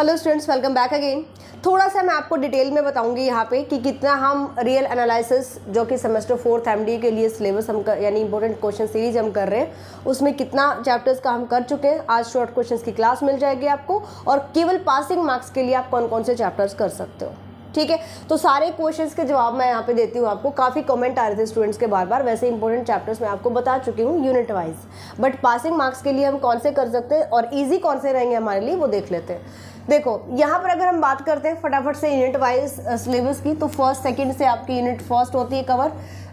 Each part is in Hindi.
Hello students, welcome back again. थोड़ा सा मैं आपको डिटेल में बताऊंगी यहाँ पे कि कितना हम रियल एनालिसिस जो कि सेमेस्टर 4th एमडी के लिए सिलेबस हम यानी इंपॉर्टेंट क्वेश्चन सीरीज हम कर रहे हैं, उसमें कितना चैप्टर्स का हम कर चुके हैं। आज शॉर्ट क्वेश्चंस की क्लास मिल जाएगी आपको और केवल पासिंग मार्क्स के लिए आप कौन कौन से चैप्टर्स कर सकते हो। ठीक है, तो सारे क्वेश्चंस के जवाब मैं यहाँ पे देती हूँ आपको। काफ़ी कमेंट आ रहे थे स्टूडेंट्स के बार बार, वैसे इंपॉर्टेंट चैप्टर्स मैं आपको बता चुकी हूँ unit wise, but passing marks के लिए हम कौन से कर सकते हैं और ईजी कौन से रहेंगे हमारे लिए वो देख लेते हैं। देखो यहाँ पर अगर हम बात करते हैं फटाफट से यूनिट वाइज सिलेबस की, तो फर्स्ट सेकंड से आपकी यूनिट फर्स्ट होती है कवर,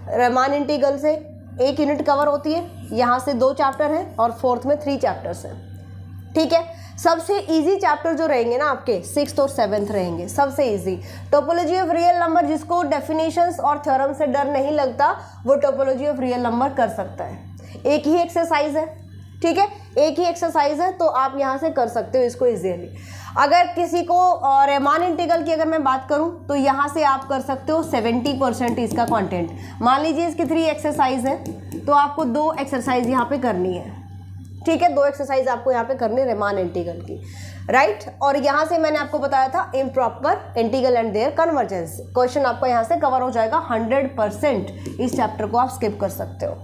रहमान इंटीग्रल से एक यूनिट कवर होती है, यहाँ से 2 चैप्टर हैं और फोर्थ में 3 चैप्टर्स हैं। ठीक है, सबसे इजी चैप्टर जो रहेंगे ना आपके 6th और 7th रहेंगे, सबसे easy. Topology of real number, जिसको डेफिनेशंस और थ्योरम से डर नहीं लगता वो टोपोलॉजी ऑफ रियल नंबर कर सकता है। एक ही एक्सरसाइज है, ठीक है, एक ही एक्सरसाइज है, तो आप यहाँ से कर सकते हो इसको इजीली। अगर किसी को रहमान इंटीग्रल की अगर मैं बात करूँ तो यहाँ से आप कर सकते हो 70% इसका कंटेंट। मान लीजिए इसकी 3 एक्सरसाइज है तो आपको 2 एक्सरसाइज यहाँ पे करनी है। ठीक है, 2 एक्सरसाइज आपको यहाँ पे करनी है रहमान इंटीग्रल की, राइट। और यहाँ से मैंने आपको बताया था improper integral and their convergence, question आपका यहाँ से कवर हो जाएगा 100%। इस चैप्टर को आप स्किप कर सकते हो।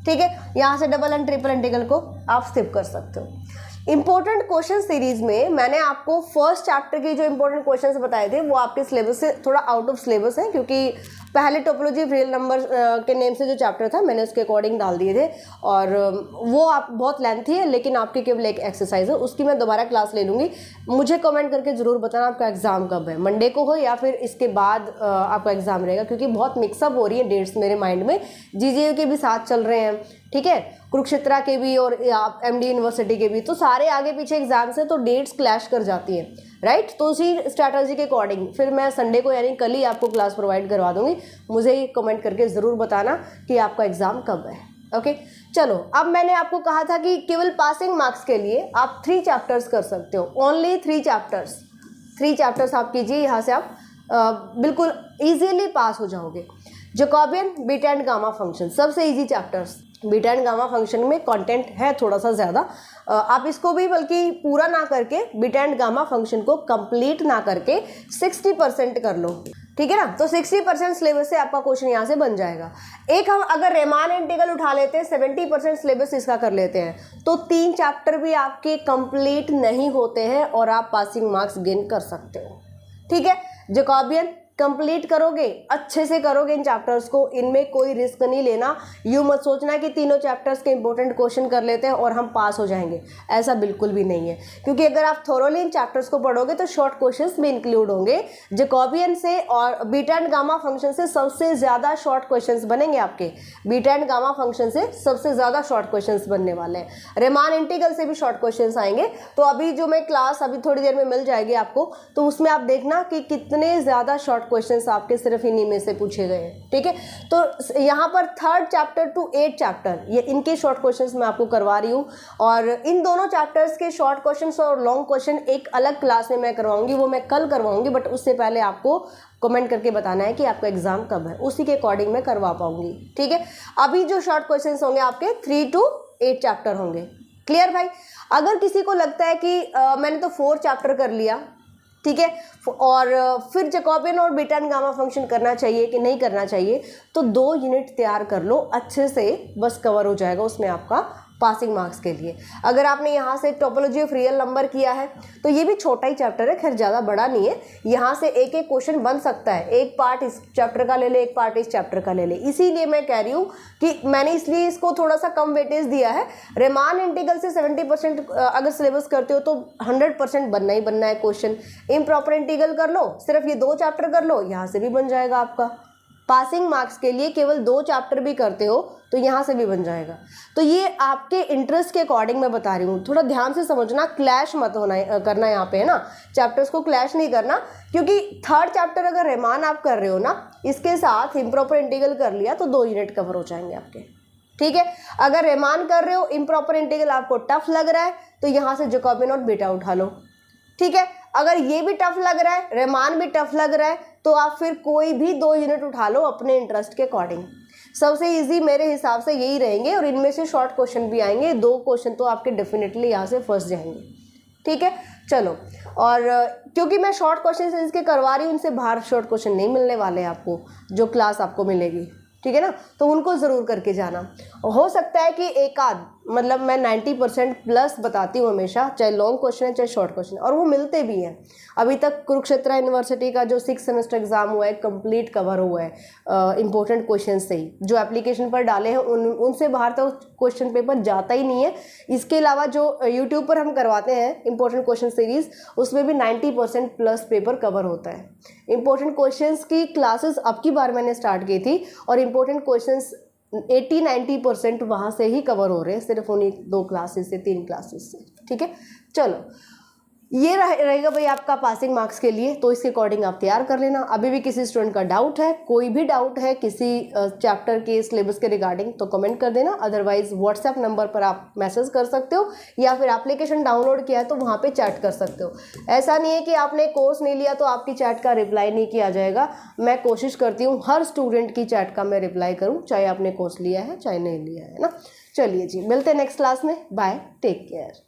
ठीक है, यहाँ से डबल एंड ट्रिपल इंटीग्रल को आप स्किप कर सकते हो। इंपॉर्टेंट क्वेश्चन सीरीज में मैंने आपको फर्स्ट चैप्टर के जो इंपॉर्टेंट क्वेश्चंस बताए थे वो आपके सिलेबस से थोड़ा आउट ऑफ सिलेबस है, क्योंकि पहले टोपोलॉजी ऑफ रियल नंबर के नेम से जो चैप्टर था मैंने उसके अकॉर्डिंग डाल दिए थे और वो आप बहुत लेंथी है, लेकिन आपकी केवल एक एक्सरसाइज है, उसकी मैं दोबारा क्लास ले लूँगी। मुझे कमेंट करके ज़रूर बताना आपका एग्ज़ाम कब है, मंडे को हो या फिर इसके बाद आपका एग्ज़ाम रहेगा, क्योंकि बहुत मिक्सअप हो रही है डेट्स मेरे माइंड में। जीजीए के भी साथ चल रहे हैं, ठीक है, कुरुक्षेत्रा के भी और एमडी यूनिवर्सिटी के भी, तो सारे आगे पीछे एग्जाम्स हैं तो डेट्स क्लैश कर जाती हैं, राइट। तो उसी स्ट्रैटेजी के अकॉर्डिंग फिर मैं संडे को यानी कल ही आपको क्लास प्रोवाइड करवा दूंगी। मुझे कमेंट करके ज़रूर बताना कि आपका एग्ज़ाम कब है। ओके, चलो अब मैंने आपको कहा था कि केवल पासिंग मार्क्स के लिए आप 3 चैप्टर्स कर सकते हो, ओनली 3 चैप्टर्स। 3 चैप्टर्स आप कीजिए, यहाँ से आप बिल्कुल ईजीली पास हो जाओगे। Jacobian, beta and gamma function, सबसे easy chapters. Beta and gamma function में कंटेंट है थोड़ा सा ज़्यादा, आप इसको भी बल्कि पूरा ना करके बीटा एंड गामा फंक्शन को कंप्लीट ना करके 60% कर लो, ठीक है ना। तो 60% सिलेबस से आपका क्वेश्चन यहाँ से बन जाएगा। एक हम अगर रहमान इंटीग्रल उठा लेते हैं, 70% सिलेबस इसका कर लेते हैं, तो 3 चैप्टर भी आपके कंप्लीट नहीं होते हैं और आप पासिंग मार्क्स गेन कर सकते हो। ठीक है, जैकोबियन कंप्लीट करोगे, अच्छे से करोगे इन चैप्टर्स को, इनमें कोई रिस्क नहीं लेना। यूँ मत सोचना कि तीनों चैप्टर्स के इंपॉर्टेंट क्वेश्चन कर लेते हैं और हम पास हो जाएंगे, ऐसा बिल्कुल भी नहीं है, क्योंकि अगर आप थोरोली इन चैप्टर्स को पढ़ोगे तो शॉर्ट क्वेश्चंस भी इंक्लूड होंगे। जैकोबियन से और बीटा एंड गामा फंक्शन से सबसे ज़्यादा शॉर्ट क्वेश्चंस बनेंगे आपके, बीटा एंड गामा फंक्शन से सबसे ज़्यादा शॉर्ट क्वेश्चंस बनने वाले हैं। रहमान इंटीग्रल से भी शॉर्ट क्वेश्चंस आएंगे, तो अभी जो मैं क्लास अभी थोड़ी देर में मिल जाएगी आपको, तो उसमें आप देखना कि कितने ज़्यादा शॉर्ट क्वेश्चंस आपके सिर्फ इन्हीं में से पूछे गए हैं। ठीक है, तो यहाँ पर 3rd chapter two 8th chapter ये इनके शॉर्ट क्वेश्चंस मैं आपको करवा रही हूँ, और इन दोनों चैप्टर्स के शॉर्ट क्वेश्चंस और लॉन्ग क्वेश्चन एक अलग क्लास में मैं करवाऊंगी, वो मैं कल करवाऊंगी, बट उससे पहले आपको कमेंट करके बताना है कि आपका एग्जाम कब है, उसी के अकॉर्डिंग मैं करवा पाऊंगी। ठीक है, अभी जो शॉर्ट क्वेश्चन होंगे आपके 3 to 8 चैप्टर होंगे। क्लियर भाई। अगर किसी को लगता है कि मैंने तो 4 चैप्टर कर लिया, ठीक है, और फिर जैकोबियन और बीटा एंड गामा फंक्शन करना चाहिए कि नहीं करना चाहिए, तो 2 यूनिट तैयार कर लो, अच्छे से बस कवर हो जाएगा उसमें आपका पासिंग मार्क्स के लिए। अगर आपने यहाँ से टोपोलॉजी ऑफ रियल नंबर किया है तो ये भी छोटा ही चैप्टर है, खैर ज़्यादा बड़ा नहीं है, यहाँ से एक एक क्वेश्चन बन सकता है, एक पार्ट इस चैप्टर का ले ले, एक पार्ट इस चैप्टर का ले ले। इसीलिए मैं कह रही हूँ कि मैंने इसलिए इसको थोड़ा सा कम वेटेज दिया है। रहमान इंटीग्रल से 70% अगर सिलेबस करते हो तो 100% बनना ही बनना है क्वेश्चन। इम्प्रॉपर इंटीग्रल कर लो, सिर्फ ये 2 चैप्टर कर लो, यहाँ से भी बन जाएगा आपका। पासिंग मार्क्स के लिए केवल 2 चैप्टर भी करते हो तो यहाँ से भी बन जाएगा। तो ये आपके इंटरेस्ट के अकॉर्डिंग मैं बता रही हूँ, थोड़ा ध्यान से समझना, क्लैश मत होना करना यहाँ पे, है ना, चैप्टर्स को क्लैश नहीं करना, क्योंकि 3rd चैप्टर अगर रहमान आप कर रहे हो ना, इसके साथ इम्प्रॉपर इंटीग्रल कर लिया तो 2 यूनिट कवर हो जाएंगे आपके। ठीक है, अगर रहमान कर रहे हो, इम्प्रॉपर इंटीग्रल आपको टफ लग रहा है, तो यहाँ से जैकोबियन और बीटा उठा लो। ठीक है, अगर ये भी टफ लग रहा है, रहमान भी टफ लग रहा है, तो आप फिर कोई भी 2 यूनिट उठा लो अपने इंटरेस्ट के अकॉर्डिंग। सबसे इजी मेरे हिसाब से यही रहेंगे, और इनमें से शॉर्ट क्वेश्चन भी आएंगे, 2 क्वेश्चन तो आपके डेफिनेटली यहाँ से फंस जाएंगे। ठीक है, चलो, और क्योंकि मैं शॉर्ट क्वेश्चन सीरीज के करवा रही हूँ, उनसे बाहर शॉर्ट क्वेश्चन नहीं मिलने वाले आपको, जो क्लास आपको मिलेगी, ठीक है ना, तो उनको ज़रूर करके जाना। हो सकता है कि एक आध, मतलब मैं 90% प्लस बताती हूँ हमेशा, चाहे लॉन्ग क्वेश्चन है चाहे शॉर्ट क्वेश्चन, और वो मिलते भी हैं। अभी तक कुरुक्षेत्र यूनिवर्सिटी का जो 6 सेमेस्टर एग्जाम हुआ है कंप्लीट कवर हुआ है इंपॉर्टेंट क्वेश्चन से ही, जो एप्लीकेशन पर डाले हैं उनसे बाहर तो क्वेश्चन पेपर जाता ही नहीं है। इसके अलावा जो यूट्यूब पर हम करवाते हैं इंपॉर्टेंट क्वेश्चन सीरीज, उसमें भी 90% प्लस पेपर कवर होता है। इंपॉर्टेंट क्वेश्चंस की क्लासेस अब की बार मैंने स्टार्ट की थी, और इंपॉर्टेंट क्वेश्चंस 80-90% वहाँ से ही कवर हो रहे हैं, सिर्फ उन्हीं 2 क्लासेस से 3 क्लासेस से, ठीक है। चलो, ये रहेगा भाई आपका पासिंग मार्क्स के लिए, तो इसके अकॉर्डिंग आप तैयार कर लेना। अभी भी किसी स्टूडेंट का डाउट है, कोई भी डाउट है किसी चैप्टर के सिलेबस के रिगार्डिंग, तो कमेंट कर देना। अदरवाइज व्हाट्सएप नंबर पर आप मैसेज कर सकते हो, या फिर एप्लीकेशन डाउनलोड किया है तो वहाँ पे चैट कर सकते हो। ऐसा नहीं है कि आपने कोर्स नहीं लिया तो आपकी चैट का रिप्लाई नहीं किया जाएगा। मैं कोशिश करती हूँ हर स्टूडेंट की चैट का मैं रिप्लाई करूँ, चाहे आपने कोर्स लिया है चाहे नहीं लिया है ना। चलिए जी, मिलते हैं नेक्स्ट क्लास में। Bye, take care.